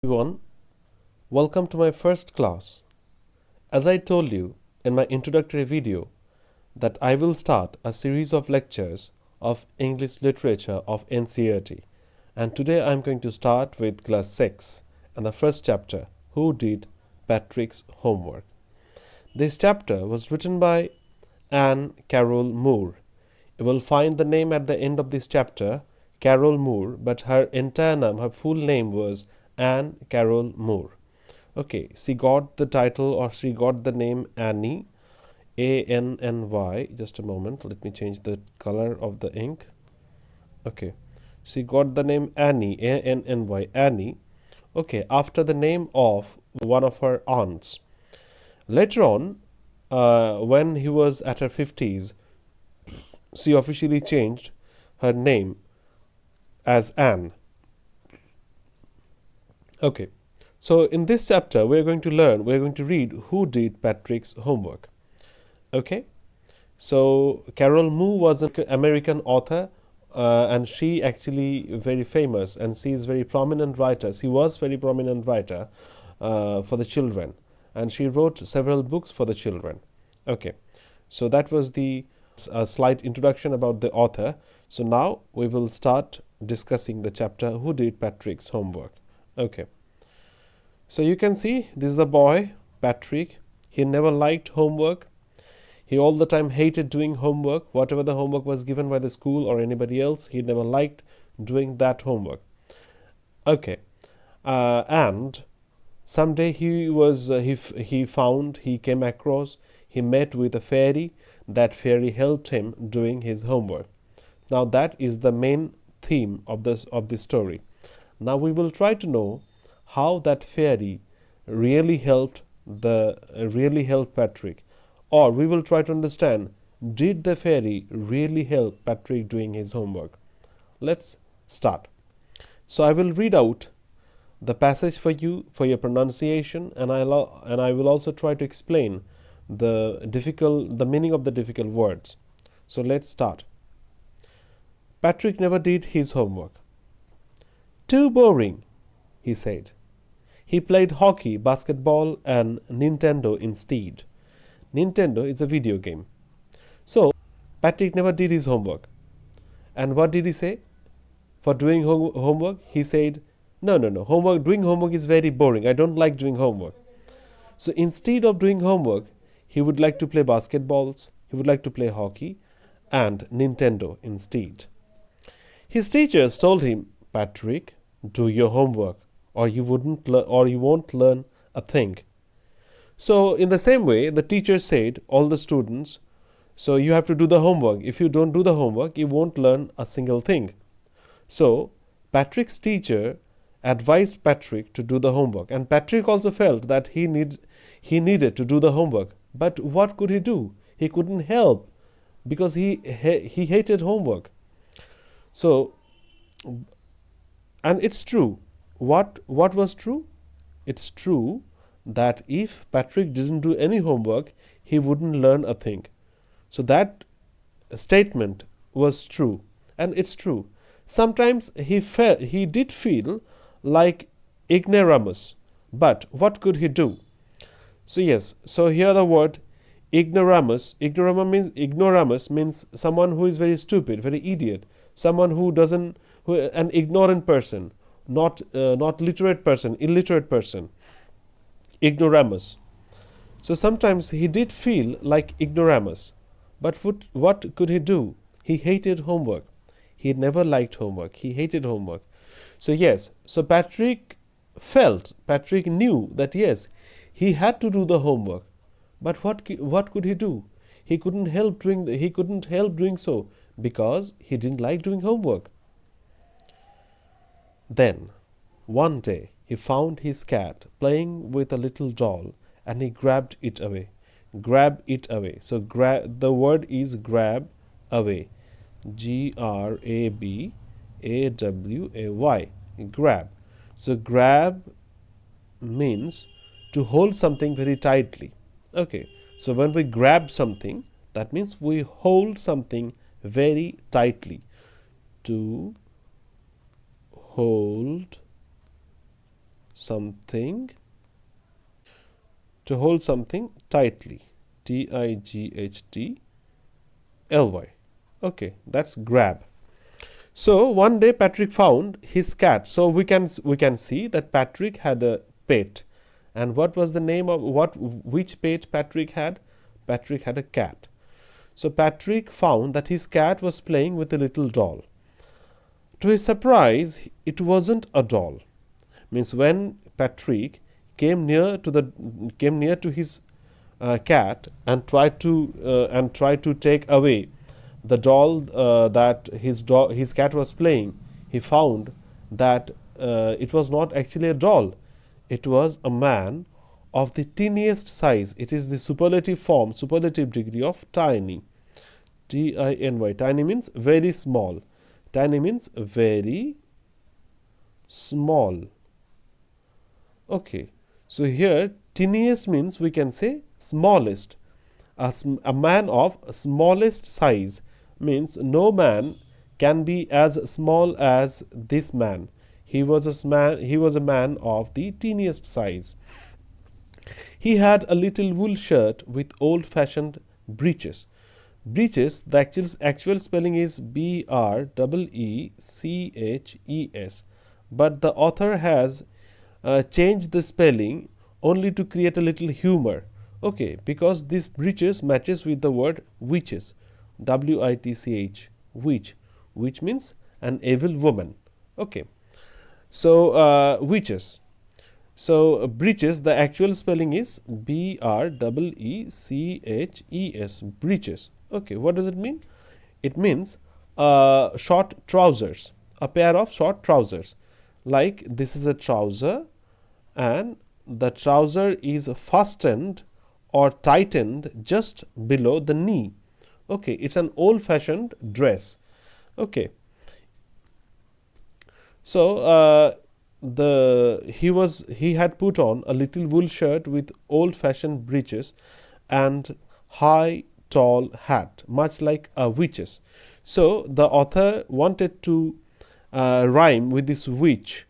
Everyone, welcome to my first class. As I told you in my introductory video that I will start a series of lectures of English literature of NCERT, and today I am going to start with class 6 and the first chapter, Who Did Patrick's Homework. This chapter was written by Anne Carroll Moore. You will find the name at the end of this chapter, Carroll Moore, but her entire name, her full name was Anne Carroll Moore. Okay, she got the title, or she got the name Annie, A-N-N-Y. Just a moment, let me change the color of the ink. Okay, she got the name Annie, A-N-N-Y, Annie. Okay, after the name of one of her aunts. Later on, when he was at her 50s, she officially changed her name as Anne. Okay, so in this chapter we're going to read Who Did Patrick's Homework. Okay, so Carroll Moore was an American author, and she actually very famous, and she is very prominent writer. She was very prominent writer for the children, and she wrote several books for the children. Okay, so that was the slight introduction about the author. So now we will start discussing the chapter Who Did Patrick's Homework. Okay, so you can see this is the boy Patrick. He never liked homework. He all the time hated doing homework. Whatever the homework was given by the school or anybody else, he never liked doing that homework. Okay, and someday he came across, he met with a fairy. That fairy helped him doing his homework. Now that is the main theme of this story. Now we will try to know how that fairy really helped Patrick, or we will try to understand, did the fairy really help Patrick doing his homework? Let's start. So I will read out the passage for you for your pronunciation, and I will also try to explain the meaning of the difficult words. So let's start. Patrick never did his homework. Too boring, he said. He played hockey, basketball, and Nintendo instead. Nintendo is a video game. So Patrick never did his homework. And what did he say? For doing homework, he said, no, doing homework is very boring. I don't like doing homework. So instead of doing homework, he would like to play basketballs, he would like to play hockey, and Nintendo instead. His teachers told him, Patrick, do your homework, or you won't learn a thing. So in the same way, the teacher said, all the students, so you have to do the homework. If you don't do the homework, you won't learn a single thing. So Patrick's teacher advised Patrick to do the homework, and Patrick also felt that he needed to do the homework. But what could he do? He couldn't help, because he hated homework. So, and it's true. What was true? It's true that if Patrick didn't do any homework, he wouldn't learn a thing. So that statement was true, and it's true. Sometimes he did feel like ignoramus, but what could he do? So yes, so here the word ignoramus. Ignoramus means someone who is very stupid, very idiot, someone an ignorant person, not literate person, illiterate person. Ignoramus. So sometimes he did feel like ignoramus, but what could he do? He hated homework. He never liked homework. He hated homework. So yes, so Patrick knew that yes, he had to do the homework. But what could he do? He couldn't help doing so, because he didn't like doing homework. Then one day he found his cat playing with a little doll, and he grabbed it away. Grab it away. So the word is grab away. Grabaway. Grab. So grab means to hold something very tightly. Okay, so when we grab something, that means we hold something very tightly. To hold something, to hold something tightly. Tightly. Okay, that's grab. So one day Patrick found his cat. So we can see that Patrick had a pet. And what was the name of which pet Patrick had? Patrick had a cat. So Patrick found that his cat was playing with a little doll. To his surprise, it wasn't a doll. Means when Patrick came near to his cat and tried to take away the doll that his cat was playing, he found that it was not actually a doll. It was a man of the tiniest size. It is the superlative degree of tiny. Tiny. Tiny means very small. Tiny means very small. Okay. So here tiniest means we can say smallest. A man of smallest size means no man can be as small as this man. He was a man of the teeniest size. He had a little wool shirt with old-fashioned breeches. Breeches, the actual spelling is Breeches, but the author has changed the spelling only to create a little humor. Okay, because this breeches matches with the word witches, witch, which means an evil woman. Okay, so witches. So breeches, the actual spelling is Breeches, breeches. Okay, what does it mean? It means short trousers, a pair of short trousers. Like this is a trouser, and the trouser is fastened or tightened just below the knee. Okay, it's an old-fashioned dress. Okay, so he had put on a little wool shirt with old-fashioned breeches and high tall hat, much like a witch's. So the author wanted to rhyme with this witch,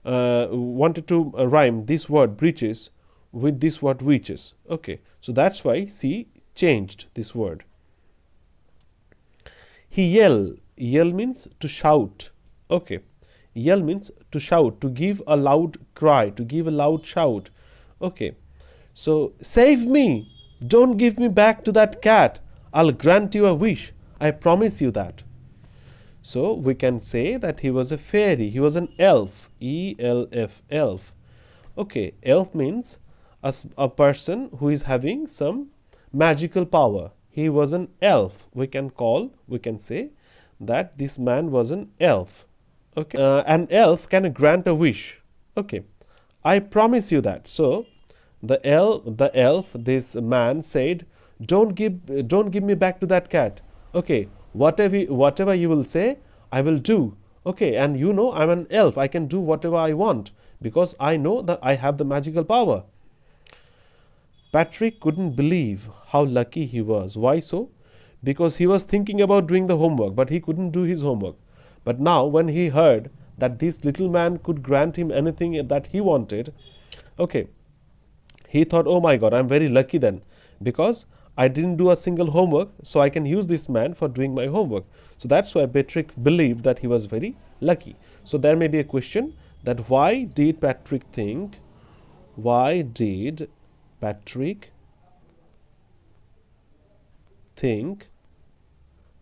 wanted to rhyme this word breeches with this word witches. Okay, so that's why she changed this word. He yell means to shout. Okay, yell means to shout, to give a loud cry, to give a loud shout. Okay, so save me, don't give me back to that cat, I'll grant you a wish, I promise you that. So we can say that he was a fairy, he was an elf, elf, elf. Okay, elf means a person who is having some magical power. He was an elf. We can say that this man was an elf. Okay, an elf can grant a wish. Okay, I promise you that. So the elf, this man said, don't give me back to that cat. Okay, whatever you will say, I will do. Okay, and you know I'm an elf. I can do whatever I want because I know that I have the magical power. Patrick couldn't believe how lucky he was. Why so? Because he was thinking about doing the homework, but he couldn't do his homework. But now, when he heard that this little man could grant him anything that he wanted, okay, he thought, oh my God, I'm very lucky then, because I didn't do a single homework, so I can use this man for doing my homework. So that's why Patrick believed that he was very lucky. So there may be a question that why did Patrick think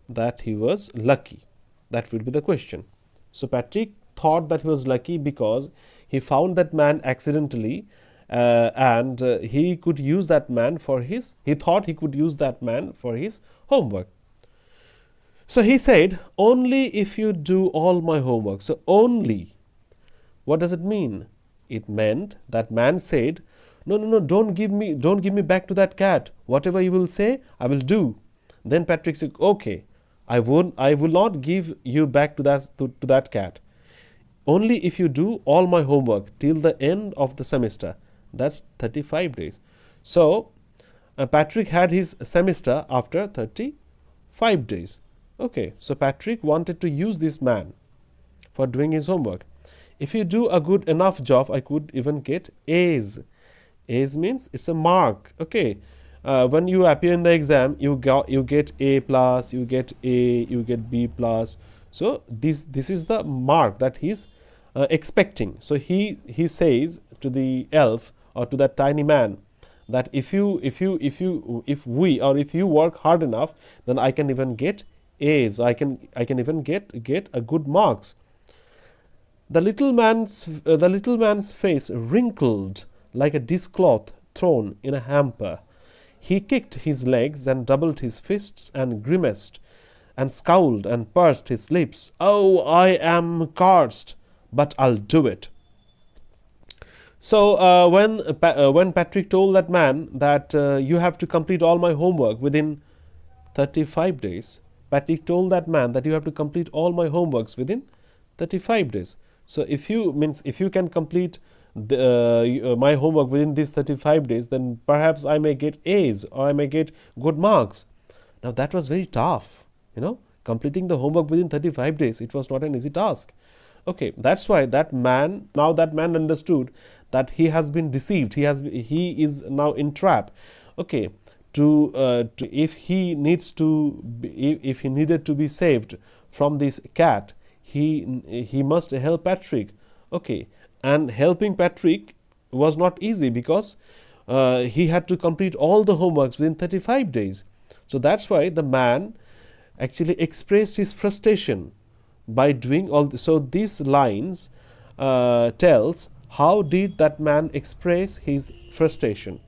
that he was lucky? That would be the question. So Patrick thought that he was lucky because he found that man accidentally, and he could use that man for his. He thought he could use that man for his homework. So he said, "Only if you do all my homework." So only, what does it mean? It meant that man said, no, don't give me back to that cat. Whatever you will say, I will do. Then Patrick said, okay, I will not give you back to that cat. Only if you do all my homework till the end of the semester. That's 35 days. So Patrick had his semester after 35 days. Okay, so Patrick wanted to use this man for doing his homework. If you do a good enough job, I could even get A's. A's means it's a mark. Okay, when you appear in the exam, you get A plus, you get A, you get B plus. So this is the mark that he's expecting. So he says to the elf, or to that tiny man, that if you work hard enough, then I can even get A's. I can even get a good marks. The little man's face wrinkled like a dishcloth thrown in a hamper. He kicked his legs and doubled his fists and grimaced and scowled and pursed his lips. "Oh, I am cursed, but I'll do it." So when Patrick told that man that you have to complete all my homework within 35 days, Patrick told that man that you have to complete all my homeworks within 35 days. So if you can complete my homework within these 35 days, then perhaps I may get A's, or I may get good marks. Now that was very tough, completing the homework within 35 days. It was not an easy task. Okay, that's why that man understood that he has been deceived. He is now in trap. Okay, if he needed to be saved from this cat, he must help Patrick. Okay, and helping Patrick was not easy, because he had to complete all the homeworks within 35 days. So that's why the man actually expressed his frustration by doing all this. So these lines tells how did that man express his frustration.